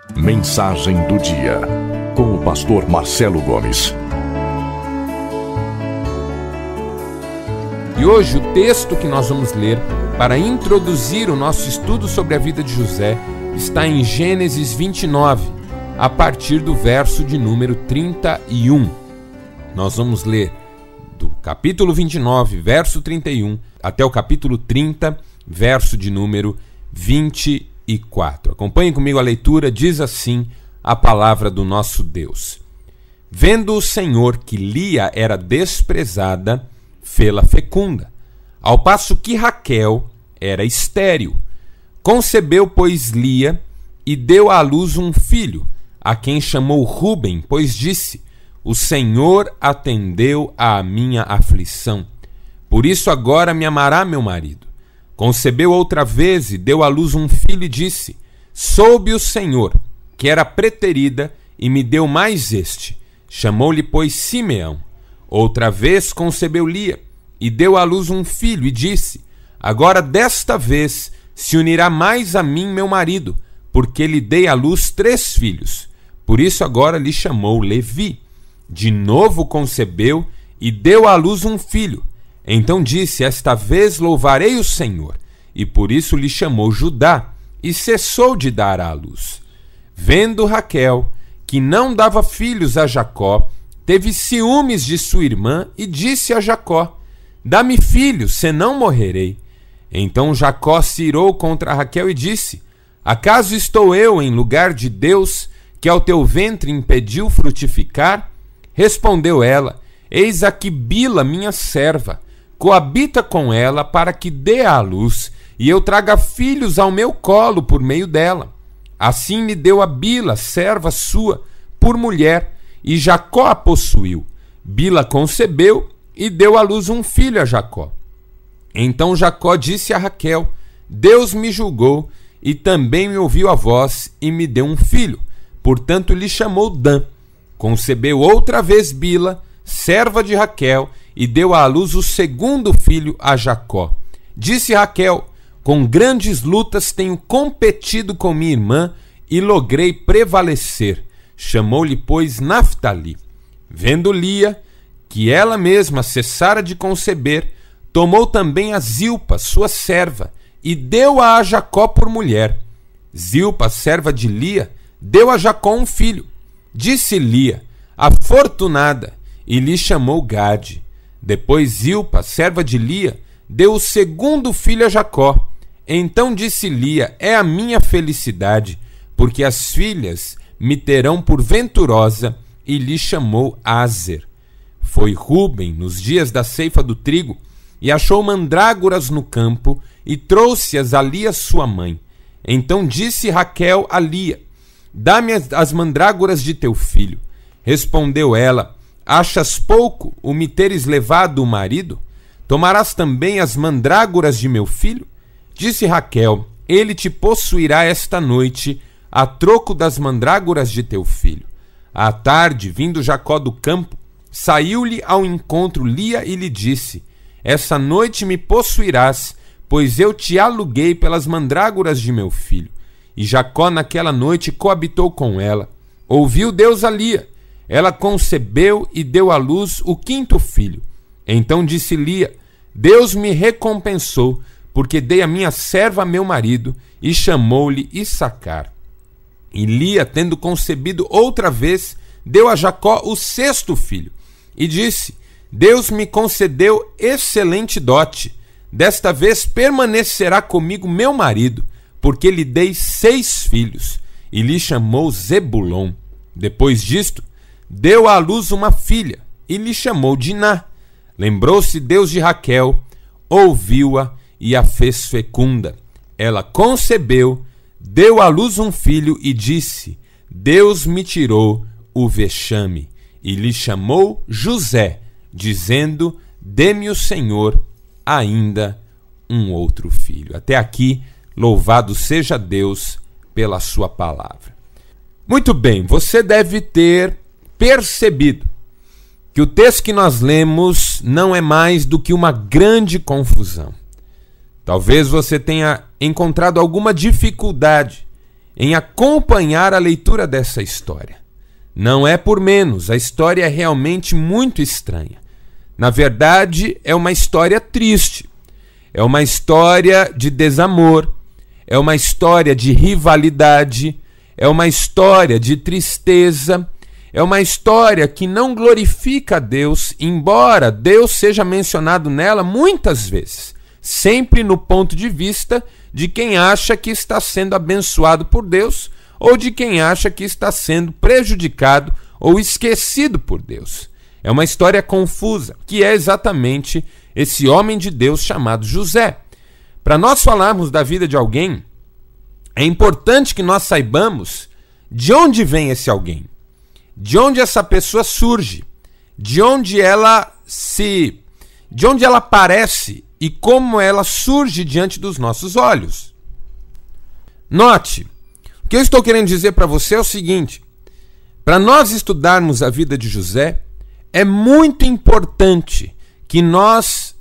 Mensagem do dia, com o pastor Marcelo Gomes. E hoje o texto que nós vamos ler para introduzir o nosso estudo sobre a vida de José está em Gênesis 29, a partir do verso de número 31. Nós vamos ler do capítulo 29, verso 31, até o capítulo 30, verso de número 24. Acompanhem comigo a leitura, diz assim a palavra do nosso Deus. Vendo o Senhor que Lia era desprezada, fê-la fecunda, ao passo que Raquel era estéril. Concebeu, pois, Lia, e deu à luz um filho, a quem chamou Ruben, pois disse: O Senhor atendeu à minha aflição. Por isso agora me amará meu marido. Concebeu outra vez e deu à luz um filho e disse: Soube o Senhor, que era preterida, e me deu mais este. Chamou-lhe, pois, Simeão. Outra vez concebeu Lia e deu à luz um filho e disse: Agora desta vez se unirá mais a mim meu marido, porque lhe dei à luz 3 filhos. Por isso agora lhe chamou Levi. De novo concebeu e deu à luz um filho. Então disse: Esta vez louvarei o Senhor. E por isso lhe chamou Judá, e cessou de dar à luz. Vendo Raquel que não dava filhos a Jacó, teve ciúmes de sua irmã e disse a Jacó: Dá-me filhos, senão morrerei. Então Jacó se irou contra Raquel e disse: Acaso estou eu em lugar de Deus, que ao teu ventre impediu frutificar? Respondeu ela: Eis aqui Bila, minha serva, coabita com ela para que dê à luz, e eu traga filhos ao meu colo por meio dela. Assim me deu a Bila, serva sua, por mulher, e Jacó a possuiu. Bila concebeu e deu à luz um filho a Jacó. Então Jacó disse a Raquel: Deus me julgou, e também me ouviu a voz, e me deu um filho. Portanto lhe chamou Dan. Concebeu outra vez Bila, serva de Raquel, e deu à luz o segundo filho a Jacó. Disse Raquel: Com grandes lutas tenho competido com minha irmã, e logrei prevalecer. Chamou-lhe, pois, Naftali. Vendo Lia que ela mesma cessara de conceber, tomou também a Zilpa, sua serva, e deu-a a Jacó por mulher. Zilpa, serva de Lia, deu a Jacó um filho. Disse Lia: Afortunada, e lhe chamou Gade. Depois Zilpa, serva de Lia, deu o segundo filho a Jacó. Então disse Lia: É a minha felicidade, porque as filhas me terão por venturosa, e lhe chamou Aser. Foi Ruben nos dias da ceifa do trigo, e achou mandrágoras no campo, e trouxe-as a Lia sua mãe. Então disse Raquel a Lia: Dá-me as mandrágoras de teu filho. Respondeu ela: Achas pouco o me teres levado o marido? Tomarás também as mandrágoras de meu filho? Disse Raquel: Ele te possuirá esta noite, a troco das mandrágoras de teu filho. À tarde, vindo Jacó do campo, saiu-lhe ao encontro Lia e lhe disse: Essa noite me possuirás, pois eu te aluguei pelas mandrágoras de meu filho. E Jacó naquela noite coabitou com ela. Ouviu Deus a Lia. Ela concebeu e deu à luz o 5º filho. Então disse Lia: Deus me recompensou, porque dei a minha serva a meu marido, e chamou-lhe Issacar. E Lia, tendo concebido outra vez, deu a Jacó o 6º filho. E disse: Deus me concedeu excelente dote. Desta vez permanecerá comigo meu marido, porque lhe dei 6 filhos. E lhe chamou Zebulon. Depois disto, deu à luz uma filha, e lhe chamou Diná. Lembrou-se Deus de Raquel, ouviu-a e a fez fecunda. Ela concebeu, deu à luz um filho e disse: Deus me tirou o vexame. E lhe chamou José, dizendo: Dê-me o Senhor ainda um outro filho. Até aqui, louvado seja Deus pela sua palavra. Muito bem, você deve ter percebido que o texto que nós lemos não é mais do que uma grande confusão. Talvez você tenha encontrado alguma dificuldade em acompanhar a leitura dessa história. Não é por menos, a história é realmente muito estranha. Na verdade, é uma história triste. É uma história de desamor, é uma história de rivalidade, é uma história de tristeza, é uma história que não glorifica a Deus, embora Deus seja mencionado nela muitas vezes, sempre no ponto de vista de quem acha que está sendo abençoado por Deus ou de quem acha que está sendo prejudicado ou esquecido por Deus. É uma história confusa, que é exatamente esse homem de Deus chamado José. Para nós falarmos da vida de alguém, é importante que nós saibamos de onde vem esse alguém, de onde essa pessoa surge, de onde ela aparece e como ela surge diante dos nossos olhos. Note, o que eu estou querendo dizer para você é o seguinte: para nós estudarmos a vida de José, é muito importante que nós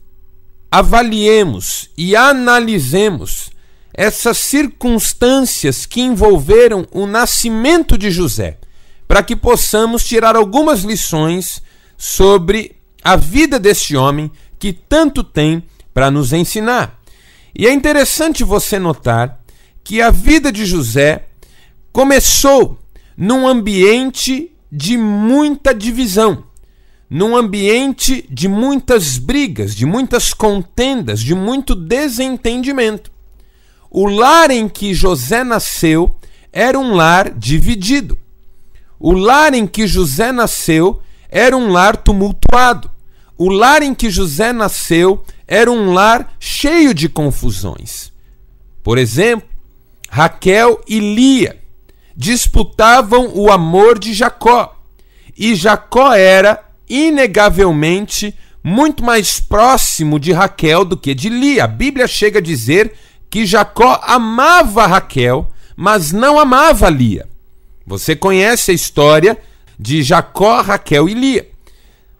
avaliemos e analisemos essas circunstâncias que envolveram o nascimento de José, para que possamos tirar algumas lições sobre a vida deste homem que tanto tem para nos ensinar. E é interessante você notar que a vida de José começou num ambiente de muita divisão, num ambiente de muitas brigas, de muitas contendas, de muito desentendimento. O lar em que José nasceu era um lar dividido. O lar em que José nasceu era um lar tumultuado. O lar em que José nasceu era um lar cheio de confusões. Por exemplo, Raquel e Lia disputavam o amor de Jacó. E Jacó era, inegavelmente, muito mais próximo de Raquel do que de Lia. A Bíblia chega a dizer que Jacó amava Raquel, mas não amava Lia. Você conhece a história de Jacó, Raquel e Lia.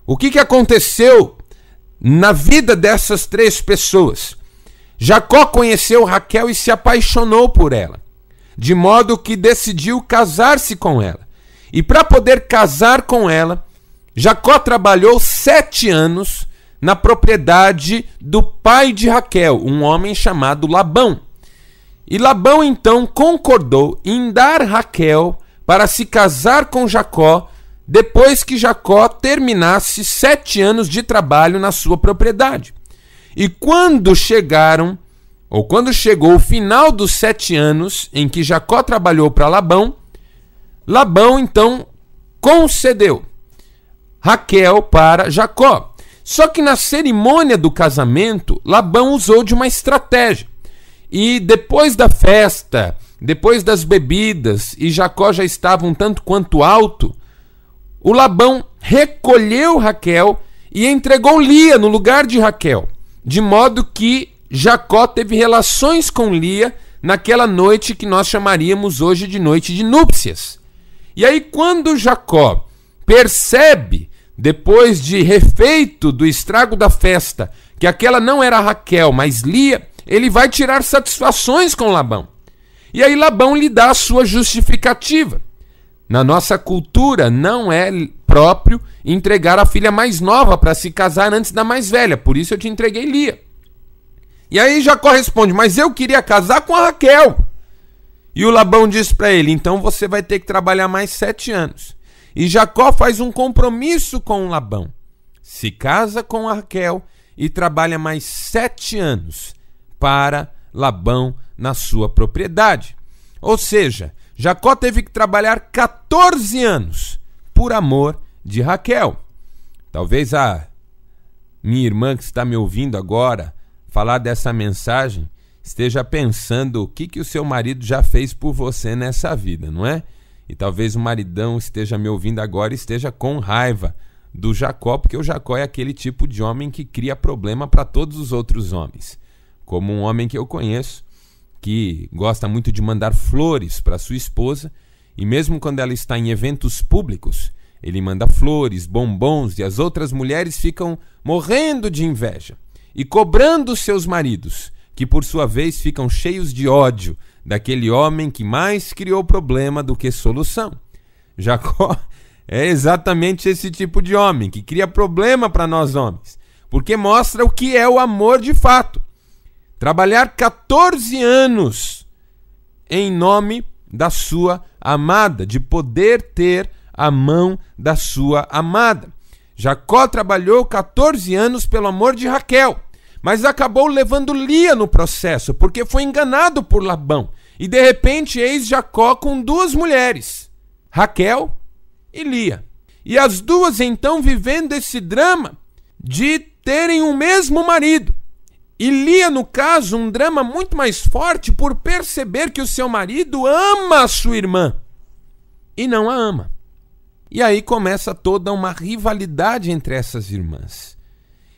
O que aconteceu na vida dessas três pessoas? Jacó conheceu Raquel e se apaixonou por ela, de modo que decidiu casar-se com ela. E para poder casar com ela, Jacó trabalhou 7 anos na propriedade do pai de Raquel, um homem chamado Labão. E Labão então concordou em dar Raquel para se casar com Jacó, depois que Jacó terminasse 7 anos de trabalho na sua propriedade. E quando chegou o final dos 7 anos em que Jacó trabalhou para Labão, Labão então concedeu Raquel para Jacó. Só que na cerimônia do casamento, Labão usou de uma estratégia. E depois da festa, depois das bebidas, e Jacó já estava um tanto quanto alto, o Labão recolheu Raquel e entregou Lia no lugar de Raquel, de modo que Jacó teve relações com Lia naquela noite que nós chamaríamos hoje de noite de núpcias. E aí quando Jacó percebe, depois de refeito do estrago da festa, que aquela não era Raquel, mas Lia, ele vai tirar satisfações com Labão. E aí Labão lhe dá a sua justificativa. Na nossa cultura não é próprio entregar a filha mais nova para se casar antes da mais velha, por isso eu te entreguei Lia. E aí Jacó responde: mas eu queria casar com a Raquel. E o Labão diz para ele: então você vai ter que trabalhar mais 7 anos. E Jacó faz um compromisso com Labão. Se casa com a Raquel e trabalha mais 7 anos para Labão na sua propriedade. Ou seja, Jacó teve que trabalhar 14 anos por amor de Raquel. Talvez a minha irmã que está me ouvindo agora falar dessa mensagem esteja pensando o que o seu marido já fez por você nessa vida, não é? E talvez o maridão esteja me ouvindo agora e esteja com raiva do Jacó, porque o Jacó é aquele tipo de homem que cria problema para todos os outros homens. Como um homem que eu conheço, que gosta muito de mandar flores para sua esposa, e mesmo quando ela está em eventos públicos, ele manda flores, bombons, e as outras mulheres ficam morrendo de inveja e cobrando seus maridos, que por sua vez ficam cheios de ódio daquele homem que mais criou problema do que solução. Jacó é exatamente esse tipo de homem que cria problema para nós homens, porque mostra o que é o amor de fato. Trabalhar 14 anos em nome da sua amada, de poder ter a mão da sua amada. Jacó trabalhou 14 anos pelo amor de Raquel, mas acabou levando Lia no processo, porque foi enganado por Labão. E de repente, eis Jacó com duas mulheres, Raquel e Lia. E as duas então vivendo esse drama de terem o mesmo marido. E Lia, no caso, um drama muito mais forte por perceber que o seu marido ama a sua irmã e não a ama. E aí começa toda uma rivalidade entre essas irmãs.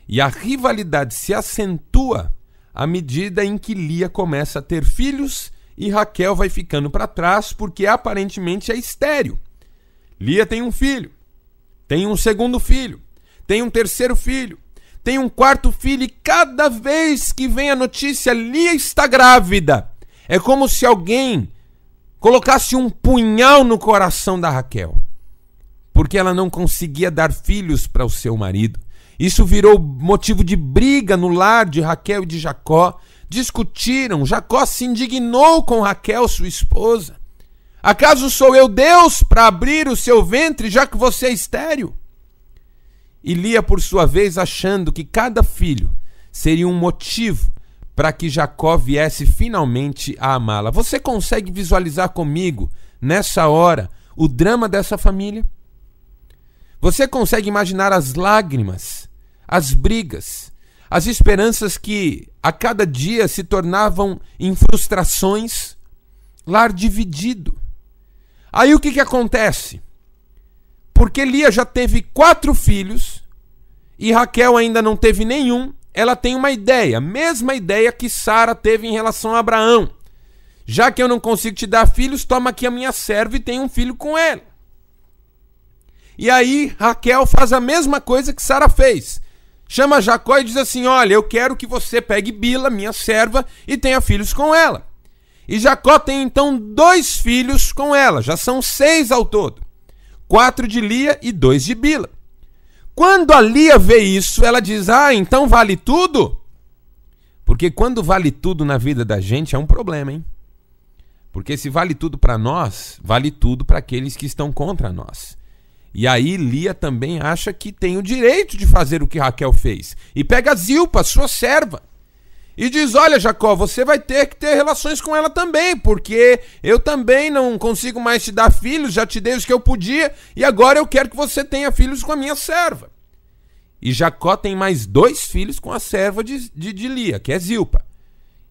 E a rivalidade se acentua à medida em que Lia começa a ter filhos e Raquel vai ficando para trás porque aparentemente é estéril. Lia tem um filho, tem um segundo filho, tem um terceiro filho, tem um quarto filho e cada vez que vem a notícia, Lia está grávida. É como se alguém colocasse um punhal no coração da Raquel, porque ela não conseguia dar filhos para o seu marido. Isso virou motivo de briga no lar de Raquel e de Jacó. Discutiram, Jacó se indignou com Raquel, sua esposa. Acaso sou eu Deus para abrir o seu ventre, já que você é estéril? E Lia, por sua vez, achando que cada filho seria um motivo para que Jacó viesse finalmente a amá-la. Você consegue visualizar comigo, nessa hora, o drama dessa família? Você consegue imaginar as lágrimas, as brigas, as esperanças que a cada dia se tornavam em frustrações? Lar dividido. Aí o que acontece? Porque Lia já teve 4 filhos e Raquel ainda não teve nenhum, ela tem uma ideia, mesma ideia que Sara teve em relação a Abraão. Já que eu não consigo te dar filhos, toma aqui a minha serva e tem um filho com ela. E aí Raquel faz a mesma coisa que Sara fez. Chama Jacó e diz assim: olha, eu quero que você pegue Bila, minha serva, e tenha filhos com ela. E Jacó tem então 2 filhos com ela, já são 6 ao todo. 4 de Lia e 2 de Bila. Quando a Lia vê isso, ela diz: ah, então vale tudo? Porque quando vale tudo na vida da gente é um problema, hein? Porque se vale tudo para nós, vale tudo para aqueles que estão contra nós. E aí Lia também acha que tem o direito de fazer o que Raquel fez. E pega Zilpa, sua serva, e diz: olha, Jacó, você vai ter que ter relações com ela também, porque eu também não consigo mais te dar filhos, já te dei os que eu podia, e agora eu quero que você tenha filhos com a minha serva. E Jacó tem mais 2 filhos com a serva de Lia, que é Zilpa.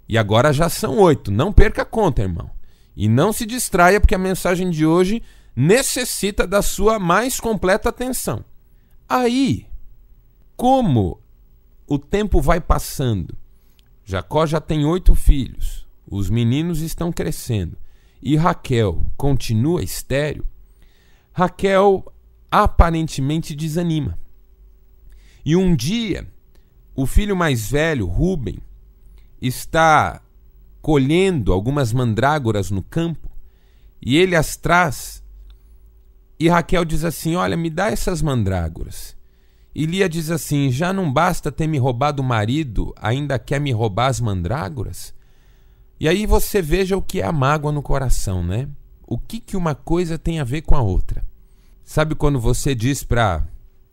E agora já são 8, não perca a conta, irmão. E não se distraia, porque a mensagem de hoje necessita da sua mais completa atenção. Aí, como o tempo vai passando, Jacó já tem 8 filhos, os meninos estão crescendo e Raquel continua estéril. Raquel aparentemente desanima. E um dia, o filho mais velho, Rúben, está colhendo algumas mandrágoras no campo e ele as traz. E Raquel diz assim: olha, me dá essas mandrágoras. E Lia diz assim: já não basta ter me roubado o marido, ainda quer me roubar as mandrágoras? E aí você veja o que é a mágoa no coração, né? O que uma coisa tem a ver com a outra? Sabe quando você diz para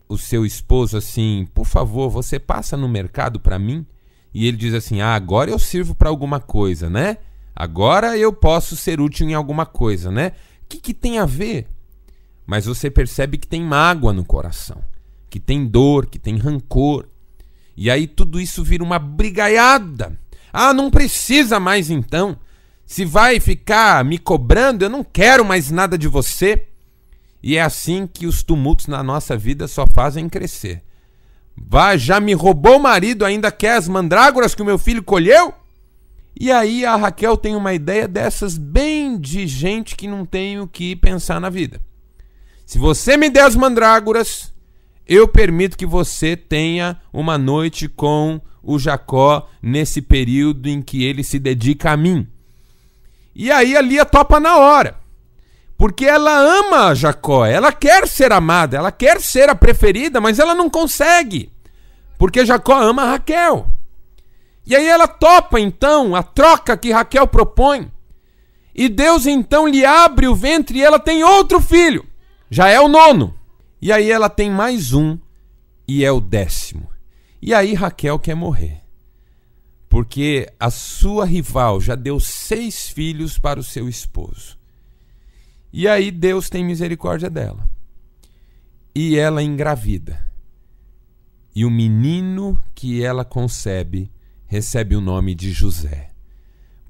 o seu esposo assim: por favor, você passa no mercado para mim? E ele diz assim: ah, agora eu sirvo para alguma coisa, né? Agora eu posso ser útil em alguma coisa, né? O que tem a ver? Mas você percebe que tem mágoa no coração, que tem dor, que tem rancor. E aí tudo isso vira uma brigaiada. Ah, não precisa mais então. Se vai ficar me cobrando, eu não quero mais nada de você. E é assim que os tumultos na nossa vida só fazem crescer. Já me roubou o marido, ainda quer as mandrágoras que o meu filho colheu? E aí a Raquel tem uma ideia dessas bem de gente que não tem o que pensar na vida. Se você me der as mandrágoras, eu permito que você tenha uma noite com o Jacó nesse período em que ele se dedica a mim. E aí a Lia topa na hora, porque ela ama Jacó, ela quer ser amada, ela quer ser a preferida, mas ela não consegue, porque Jacó ama Raquel. E aí ela topa então a troca que Raquel propõe, e Deus então lhe abre o ventre e ela tem outro filho, já é o 9º. E aí ela tem mais um e é o 10º. E aí Raquel quer morrer, porque a sua rival já deu 6 filhos para o seu esposo. E aí Deus tem misericórdia dela. E ela engravida. E o menino que ela concebe recebe o nome de José.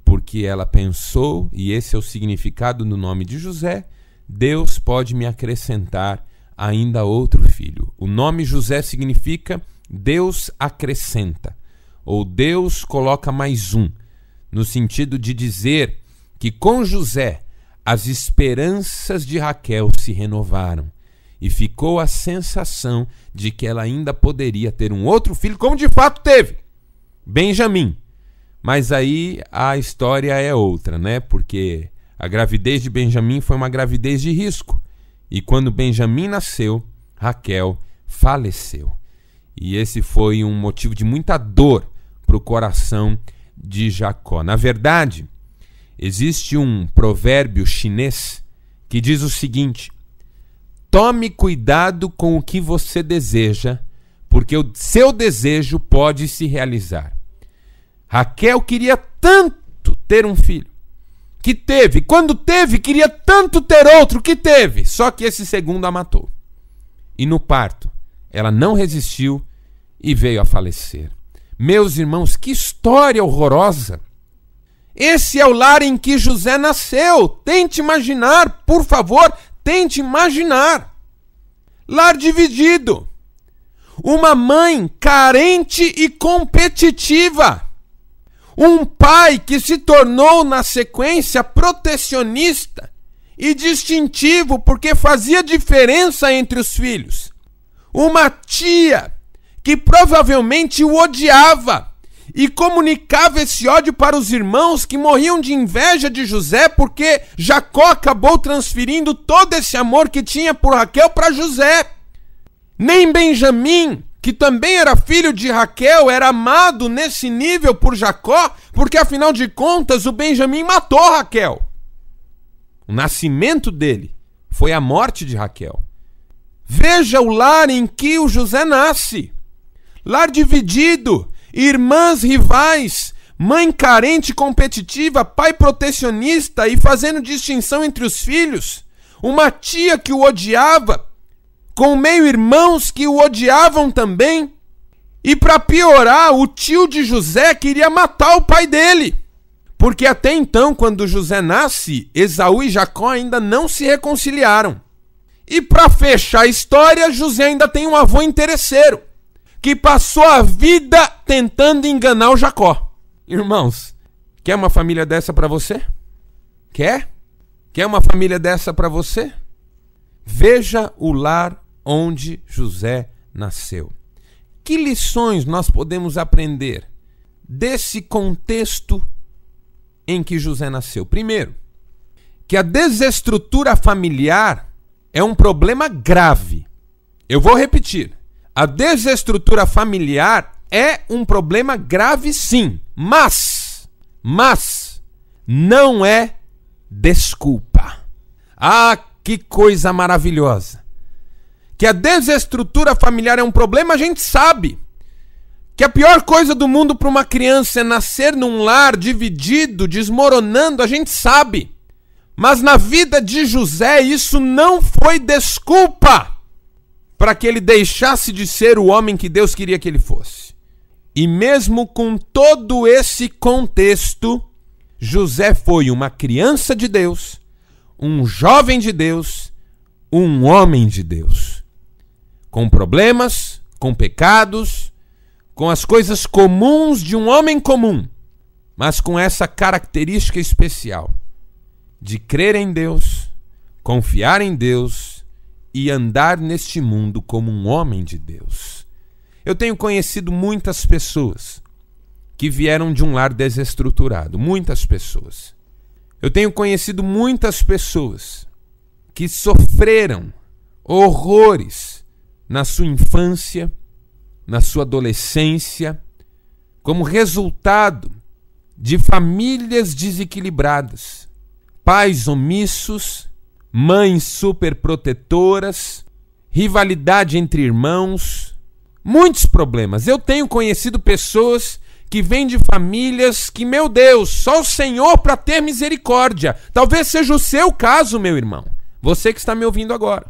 Porque ela pensou, e esse é o significado do nome de José: Deus pode me acrescentar ainda outro filho. O nome José significa Deus acrescenta, ou Deus coloca mais um, no sentido de dizer que com José as esperanças de Raquel se renovaram e ficou a sensação de que ela ainda poderia ter um outro filho, como de fato teve, Benjamim. Mas aí a história é outra, né? Porque a gravidez de Benjamim foi uma gravidez de risco. E quando Benjamim nasceu, Raquel faleceu. E esse foi um motivo de muita dor para o coração de Jacó. Na verdade, existe um provérbio chinês que diz o seguinte: tome cuidado com o que você deseja, porque o seu desejo pode se realizar. Raquel queria tanto ter um filho, que teve. Quando teve, queria tanto ter outro, que teve. Só que esse segundo a matou. E no parto, ela não resistiu e veio a falecer. Meus irmãos, que história horrorosa! Esse é o lar em que José nasceu. Tente imaginar, por favor, tente imaginar. Lar dividido. Uma mãe carente e competitiva. Um pai que se tornou, na sequência, protecionista e distintivo porque fazia diferença entre os filhos. Uma tia que provavelmente o odiava e comunicava esse ódio para os irmãos, que morriam de inveja de José porque Jacó acabou transferindo todo esse amor que tinha por Raquel para José. Nem Benjamim, que também era filho de Raquel, era amado nesse nível por Jacó, porque afinal de contas o Benjamim matou Raquel. O nascimento dele foi a morte de Raquel. Veja o lar em que o José nasce. Lar dividido, irmãs rivais, mãe carente e competitiva, pai protecionista e fazendo distinção entre os filhos, uma tia que o odiava, com meio-irmãos que o odiavam também. E para piorar, o tio de José queria matar o pai dele. Porque até então, quando José nasce, Esaú e Jacó ainda não se reconciliaram. E para fechar a história, José ainda tem um avô interesseiro, que passou a vida tentando enganar o Jacó. Irmãos, quer uma família dessa para você? Quer? Quer uma família dessa para você? Veja o lar onde José nasceu. Que lições nós podemos aprender desse contexto em que José nasceu? Primeiro, que a desestrutura familiar é um problema grave. Eu vou repetir. A desestrutura familiar é um problema grave, sim, mas não é desculpa. Ah, que coisa maravilhosa! Que a desestrutura familiar é um problema, a gente sabe. Que a pior coisa do mundo para uma criança é nascer num lar dividido, desmoronando, a gente sabe. Mas na vida de José isso não foi desculpa para que ele deixasse de ser o homem que Deus queria que ele fosse. E mesmo com todo esse contexto, José foi uma criança de Deus, um jovem de Deus, um homem de Deus. Com problemas, com pecados, com as coisas comuns de um homem comum, mas com essa característica especial de crer em Deus, confiar em Deus e andar neste mundo como um homem de Deus. Eu tenho conhecido muitas pessoas que vieram de um lar desestruturado, muitas pessoas. Eu tenho conhecido muitas pessoas que sofreram horrores na sua infância, na sua adolescência, como resultado de famílias desequilibradas, pais omissos, mães superprotetoras, rivalidade entre irmãos, muitos problemas. Eu tenho conhecido pessoas que vêm de famílias que, meu Deus, só o Senhor para ter misericórdia. Talvez seja o seu caso, meu irmão, você que está me ouvindo agora.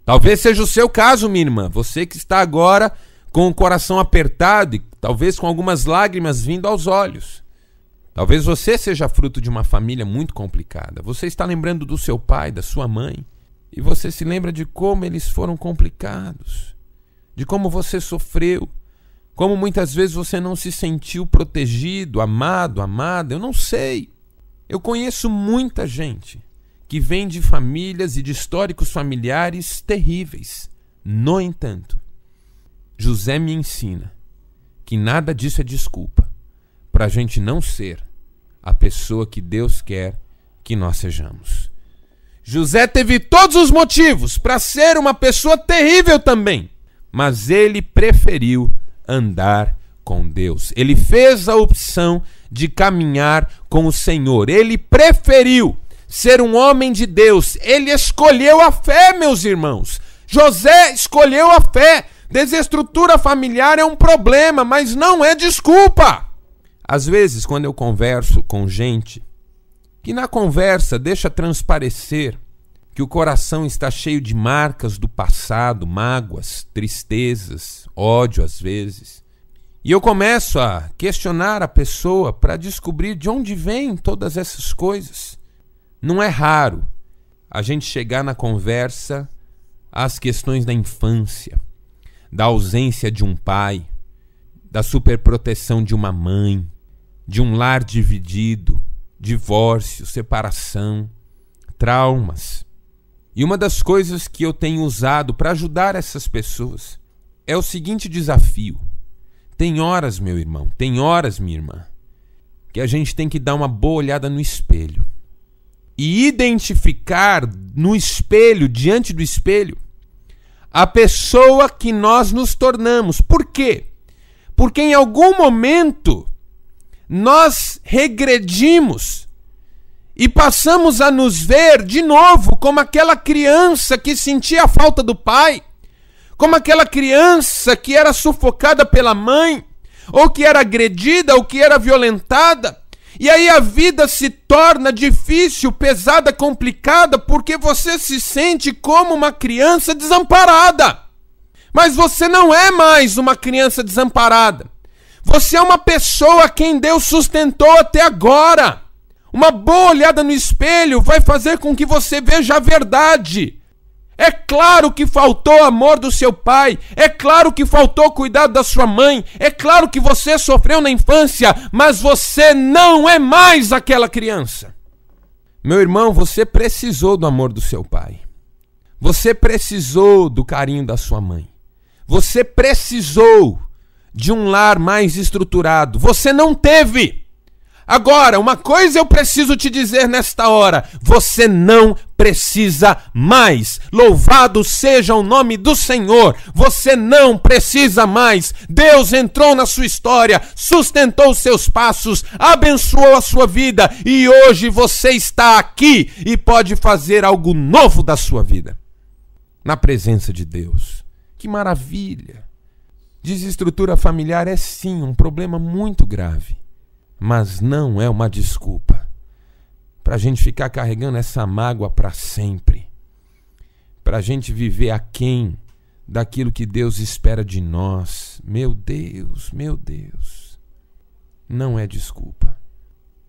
Talvez seja o seu caso, minha irmã, você que está agora com o coração apertado e talvez com algumas lágrimas vindo aos olhos. Talvez você seja fruto de uma família muito complicada. Você está lembrando do seu pai, da sua mãe, e você se lembra de como eles foram complicados, de como você sofreu, como muitas vezes você não se sentiu protegido, amado, amada. Eu não sei. Eu conheço muita gente que vem de famílias e de históricos familiares terríveis. No entanto, José me ensina que nada disso é desculpa para a gente não ser a pessoa que Deus quer que nós sejamos. José teve todos os motivos para ser uma pessoa terrível também, mas ele preferiu andar com Deus. Ele fez a opção de caminhar com o Senhor. Ele preferiu ser um homem de Deus. Ele escolheu a fé, meus irmãos. José escolheu a fé. Desestrutura familiar é um problema, mas não é desculpa. Às vezes, quando eu converso com gente que na conversa deixa transparecer que o coração está cheio de marcas do passado, mágoas, tristezas, ódio às vezes, e eu começo a questionar a pessoa para descobrir de onde vêm todas essas coisas. Não é raro a gente chegar na conversa às questões da infância, da ausência de um pai, da superproteção de uma mãe, de um lar dividido, divórcio, separação, traumas. E uma das coisas que eu tenho usado para ajudar essas pessoas é o seguinte desafio. Tem horas, meu irmão, tem horas, minha irmã, que a gente tem que dar uma boa olhada no espelho e identificar no espelho, diante do espelho, a pessoa que nós nos tornamos. Por quê? Porque em algum momento nós regredimos e passamos a nos ver de novo como aquela criança que sentia a falta do pai, como aquela criança que era sufocada pela mãe, ou que era agredida, ou que era violentada. E aí a vida se torna difícil, pesada, complicada, porque você se sente como uma criança desamparada. Mas você não é mais uma criança desamparada. Você é uma pessoa a quem Deus sustentou até agora. Uma boa olhada no espelho vai fazer com que você veja a verdade. É claro que faltou amor do seu pai, é claro que faltou cuidado da sua mãe, é claro que você sofreu na infância, mas você não é mais aquela criança. Meu irmão, você precisou do amor do seu pai. Você precisou do carinho da sua mãe. Você precisou de um lar mais estruturado. Você não teve. Agora, uma coisa eu preciso te dizer nesta hora: você não precisa mais. Louvado seja o nome do Senhor. Você não precisa mais. Deus entrou na sua história, sustentou os seus passos, abençoou a sua vida e hoje você está aqui e pode fazer algo novo da sua vida. Na presença de Deus. Que maravilha! Desestrutura familiar é sim um problema muito grave. Mas não é uma desculpa para a gente ficar carregando essa mágoa para sempre, para a gente viver aquém daquilo que Deus espera de nós. Meu Deus, não é desculpa.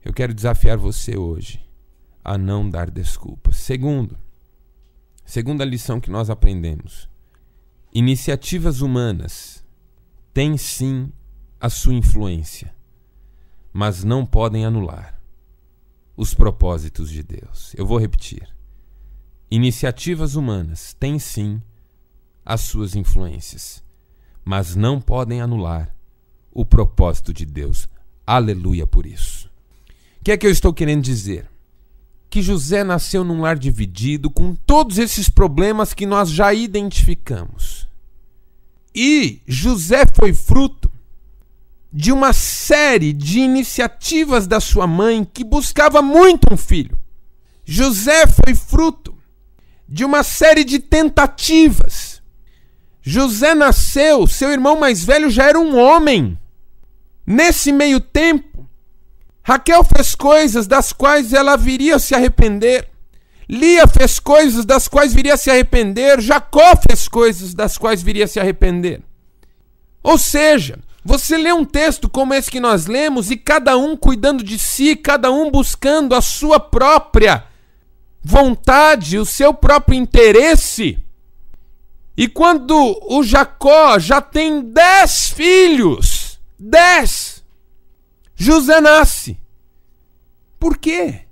Eu quero desafiar você hoje a não dar desculpas. Segunda lição que nós aprendemos: iniciativas humanas têm sim a sua influência, mas não podem anular os propósitos de Deus. Eu vou repetir. Iniciativas humanas têm sim as suas influências, mas não podem anular o propósito de Deus. Aleluia por isso. O que é que eu estou querendo dizer? que José nasceu num lar dividido, com todos esses problemas que nós já identificamos. E José foi fruto de uma série de iniciativas da sua mãe que buscava muito um filho. José foi fruto de uma série de tentativas. José nasceu, seu irmão mais velho já era um homem. Nesse meio tempo, Raquel fez coisas das quais ela viria a se arrepender. Lia fez coisas das quais viria a se arrepender. Jacó fez coisas das quais viria a se arrepender. Ou seja, você lê um texto como esse que nós lemos e cada um cuidando de si, cada um buscando a sua própria vontade, o seu próprio interesse. E quando o Jacó já tem 10 filhos, 10, José nasce. Por quê?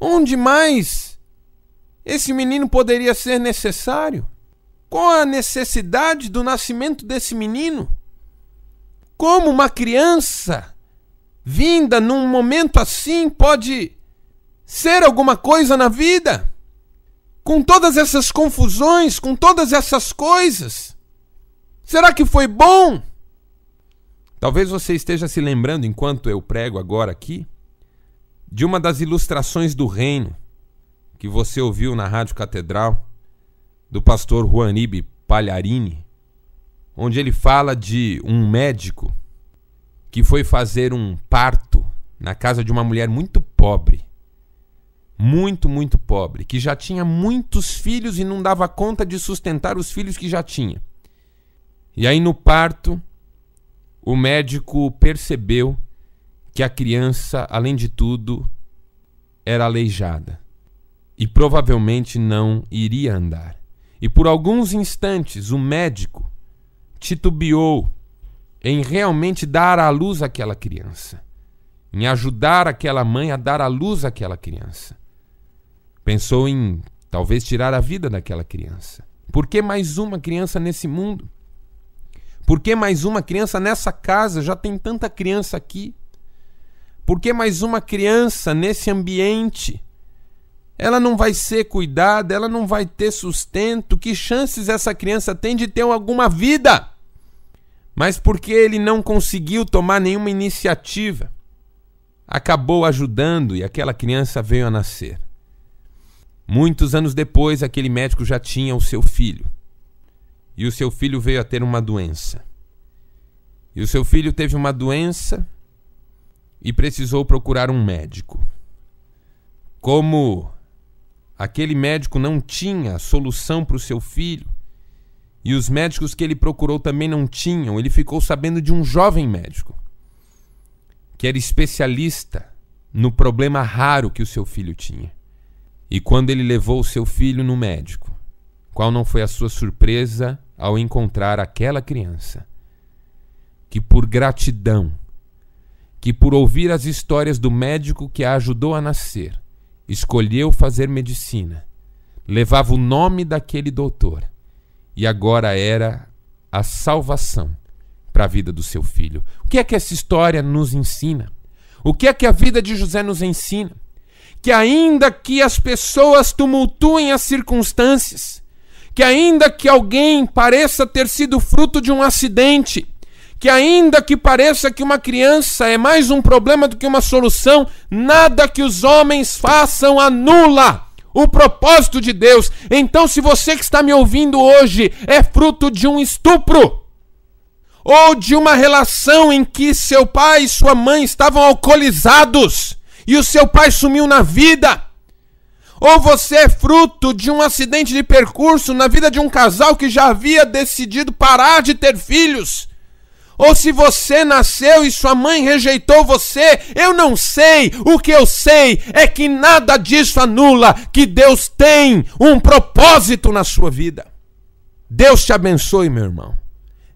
Onde mais esse menino poderia ser necessário? Qual a necessidade do nascimento desse menino? Como uma criança vinda num momento assim pode ser alguma coisa na vida? Com todas essas confusões, com todas essas coisas, será que foi bom? Talvez você esteja se lembrando, enquanto eu prego agora aqui, de uma das ilustrações do reino que você ouviu na Rádio Catedral, do pastor Juanibe Palharini, onde ele fala de um médico que foi fazer um parto na casa de uma mulher muito pobre, muito pobre, que já tinha muitos filhos e não dava conta de sustentar os filhos que já tinha. E aí no parto, o médico percebeu que a criança, além de tudo, era aleijada e provavelmente não iria andar. E por alguns instantes o médico titubeou em realmente dar à luz àquela criança, em ajudar aquela mãe a dar à luz àquela criança. Pensou em talvez tirar a vida daquela criança. Por que mais uma criança nesse mundo? Por que mais uma criança nessa casa? Já tem tanta criança aqui. Por que mais uma criança nesse ambiente? Ela não vai ser cuidada, ela não vai ter sustento. Que chances essa criança tem de ter alguma vida? Mas porque ele não conseguiu tomar nenhuma iniciativa, acabou ajudando e aquela criança veio a nascer. Muitos anos depois, aquele médico já tinha o seu filho. E o seu filho veio a ter uma doença. E o seu filho teve uma doença e precisou procurar um médico. Como aquele médico não tinha solução para o seu filho, e os médicos que ele procurou também não tinham, ele ficou sabendo de um jovem médico que era especialista no problema raro que o seu filho tinha. E quando ele levou o seu filho no médico, qual não foi a sua surpresa ao encontrar aquela criança que, por gratidão, que por ouvir as histórias do médico que a ajudou a nascer, escolheu fazer medicina, levava o nome daquele doutor e agora era a salvação para a vida do seu filho. O que é que essa história nos ensina? O que é que a vida de José nos ensina? Que ainda que as pessoas tumultuem as circunstâncias, que ainda que alguém pareça ter sido fruto de um acidente, que ainda que pareça que uma criança é mais um problema do que uma solução, nada que os homens façam anula o propósito de Deus. Então, se você que está me ouvindo hoje é fruto de um estupro, ou de uma relação em que seu pai e sua mãe estavam alcoolizados e o seu pai sumiu na vida, ou você é fruto de um acidente de percurso na vida de um casal que já havia decidido parar de ter filhos, ou se você nasceu e sua mãe rejeitou você, eu não sei. O que eu sei é que nada disso anula que Deus tem um propósito na sua vida. Deus te abençoe, meu irmão.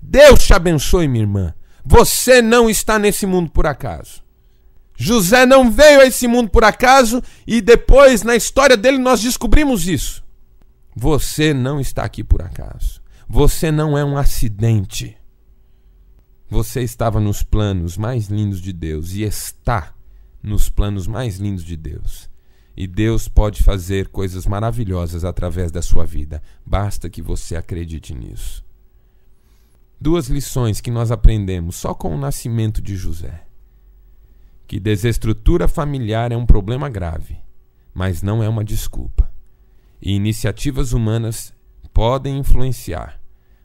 Deus te abençoe, minha irmã. Você não está nesse mundo por acaso. José não veio a esse mundo por acaso e depois, na história dele, nós descobrimos isso. Você não está aqui por acaso. Você não é um acidente. Você estava nos planos mais lindos de Deus e está nos planos mais lindos de Deus. e Deus pode fazer coisas maravilhosas através da sua vida. Basta que você acredite nisso. 2 lições que nós aprendemos só com o nascimento de José. Que desestrutura familiar é um problema grave, mas não é uma desculpa. E iniciativas humanas podem influenciar,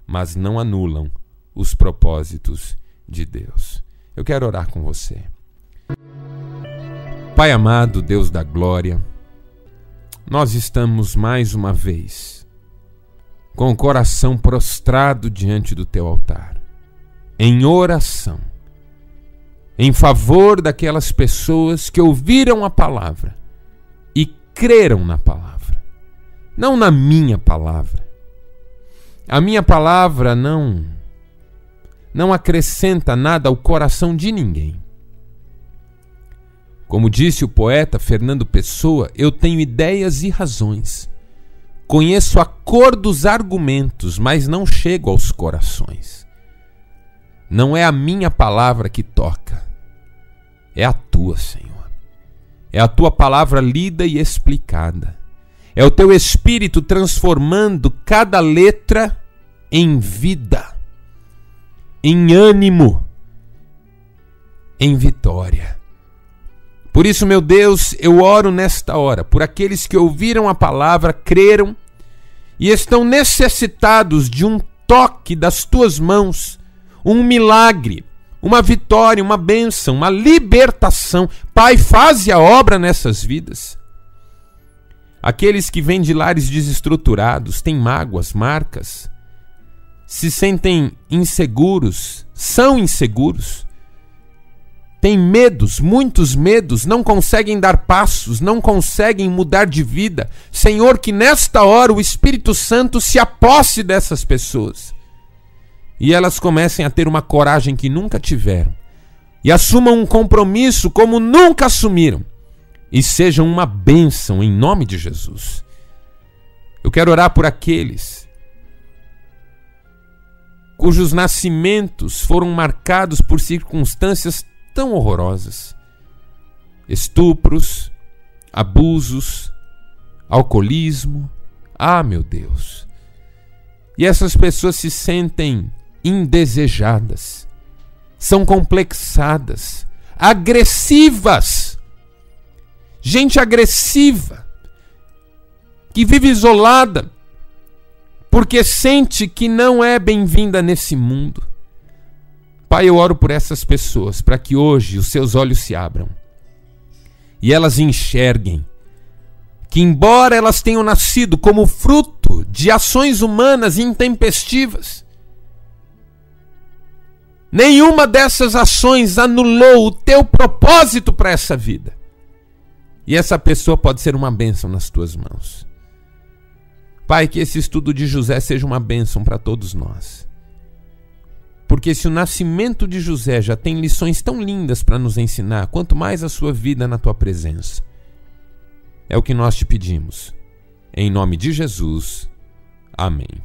mas não anulam os propósitos de Deus. Eu quero orar com você. Pai amado, Deus da glória, nós estamos mais uma vez com o coração prostrado diante do teu altar, em oração, em favor daquelas pessoas que ouviram a palavra e creram na palavra, não na minha palavra. A minha palavra não acrescenta nada ao coração de ninguém. Como disse o poeta Fernando Pessoa, eu tenho ideias e razões. Conheço a cor dos argumentos, mas não chego aos corações. Não é a minha palavra que toca, é a tua, Senhor. É a tua palavra lida e explicada. É o teu Espírito transformando cada letra em vida, em ânimo, em vitória. Por isso, meu Deus, eu oro nesta hora por aqueles que ouviram a palavra, creram e estão necessitados de um toque das tuas mãos, um milagre, uma vitória, uma bênção, uma libertação. Pai, faze a obra nessas vidas. Aqueles que vêm de lares desestruturados, têm mágoas, marcas, se sentem inseguros, são inseguros, têm medos, muitos medos, não conseguem dar passos, não conseguem mudar de vida. Senhor, que nesta hora o Espírito Santo se aposse dessas pessoas e elas comecem a ter uma coragem que nunca tiveram e assumam um compromisso como nunca assumiram e sejam uma bênção em nome de Jesus. Eu quero orar por aqueles cujos nascimentos foram marcados por circunstâncias tão horrorosas, estupros, abusos, alcoolismo. Meu Deus! E essas pessoas se sentem indesejadas, são complexadas, agressivas. Gente agressiva, que vive isolada, porque sente que não é bem-vinda nesse mundo. Pai, eu oro por essas pessoas, para que hoje os seus olhos se abram e elas enxerguem que, embora elas tenham nascido como fruto de ações humanas intempestivas, nenhuma dessas ações anulou o teu propósito para essa vida. E essa pessoa pode ser uma bênção nas tuas mãos. Pai, que esse estudo de José seja uma bênção para todos nós. Porque se o nascimento de José já tem lições tão lindas para nos ensinar, quanto mais a sua vida na tua presença. É o que nós te pedimos. Em nome de Jesus. Amém.